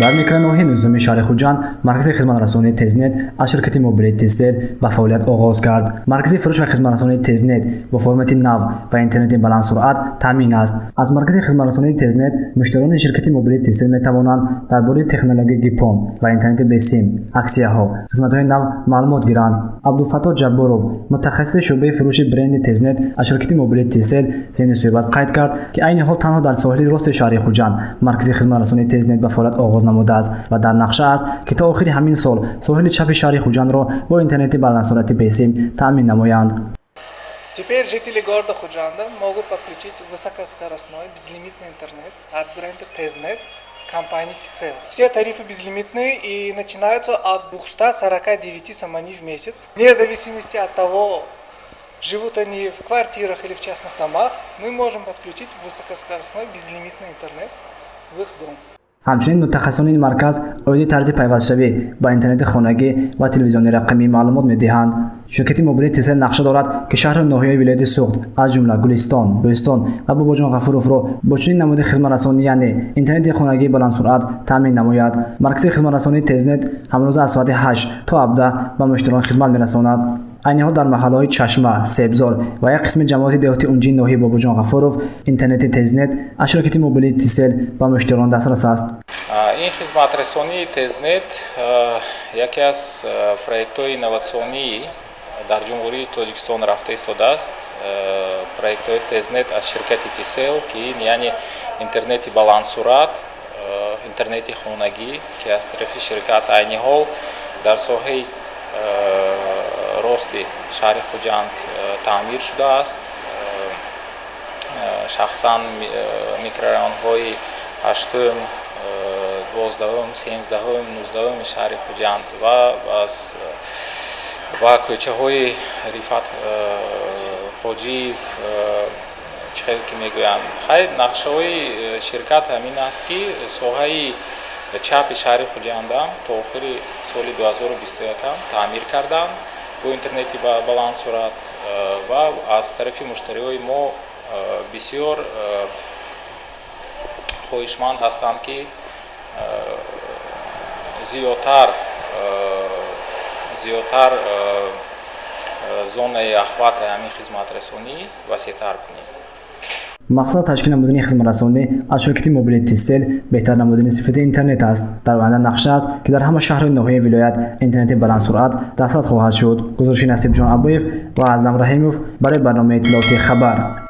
дар микроноҳияи 19 шаҳри Хуҷанд маркази хизматрасонии Тезнет аз ширкати мобилии Тизсел ба фаъолият оғоз кард. Маркази фурӯш ва хизматрасонии Тезнет бо формати нав ва интернети баландсуръат таъмин аст. Аз маркази хизматрасонии Тезнет муштариёни ширкати мобилии Тизсел метавонанд дар бораи технологияи ГПОН ва интернети бесим, аксияҳо, хизматҳои нав маълумот гиранд. Абдулфатто Ҷабборов, мутахассиси шуъбаи фурӯши бренди Тезнет аз ширкати мобилии Тизсел зимни суҳбат қайд кард, ки айни ҳол танҳо дар соҳили рости шаҳри Хуҷанд маркази хизматрасонии Тезнет ба фаъолият оғоз намудааст ва дар нақша аст, ки то охири ҳамин сол соҳили чапи шаҳри Хуҷандро бо интернети баландсуръати бесим таъмин намоянд. Теперь жители города Худжанда могут подключить высокоскоростной безлимитный интернет от бренда Тезнет компании Тизсел. Все тарифы безлимитные и начинаются от 249 сомони в месяц. Вне зависимости от того, живут они в квартирах или в частных домах, мы можем подключить высокоскоростной безлимитный интернет в их дом. ҳамчунин мутахассисони ин марказ оиди тарзи пайвастшавӣ ба интернети хонагӣ ва телевизиони рақамӣ маълумот медиҳанд. ширкати мобилии Тизсел нақша дорад, ки шаҳру ноҳияи вилояти Суғд аз ҷумла Гулистон, Бӯстон ва Бобоҷон Ғафуровро бо чунин намуди хизматрасонӣ, яъне интернети хонагии баландсуръат таъмин намояд. Маркази хизматрасонии Тезнет ҳамрӯза аз соати 8 то 17 ба муштариён хизмат мерасонад. айни ҳол дар маҳаллаҳои Чашма, Себзор ва як қисми ҷамоати деҳотии унҷи ноҳияи Бобоҷон Ғафуров интернети Тезнет аз ширкати мобилии Тизсел ба муштариён дастрас аст. ин хизматрасонии Тезнет яке аз проектҳои инноватсионӣ дар ҷумҳурии Тоҷикистон рафта истодааст. Проектҳои Тезнет аз ширкати Тизсел, ки ин яъне интернети баландсуръат, интернети хонагӣ, ки аз тарафи ширкат айни ҳол дар соҳаи рости шаҳри Хуҷанд таъмир шудааст. Шахсан микрорайонҳои 8, 12, 13, 19 шаҳри Хуҷанд ва кӯчаҳои Рифат Хоҷиев, чихел ки мегӯянд. Хайр, нақшаҳои ширкат ҳамин аст, ки соҳаи чапи шаҳри Хуҷандам то охири соли 2021 таъмир карданд бо интернети баландсуръат ва аз тарафи муштариҳои мо бисёр хоҳишманд ҳастанд, ки зиёдтар зонаи ахвати ҳамин хизматрасонӣ васеътар кунем. мақсад ташкил намудани хизматрасонӣ аз ширкати мобилии Тизсел беҳтар намудани сифати интернет аст. дар оянда нақша аст, ки дар ҳама шаҳрҳои ноҳияи вилоят интернети баландсуръат дастрас хоҳад шуд. гузориши Насибҷон Абоев ва Аъзам Раҳимов барои барномаи иттилоъоти Хабар.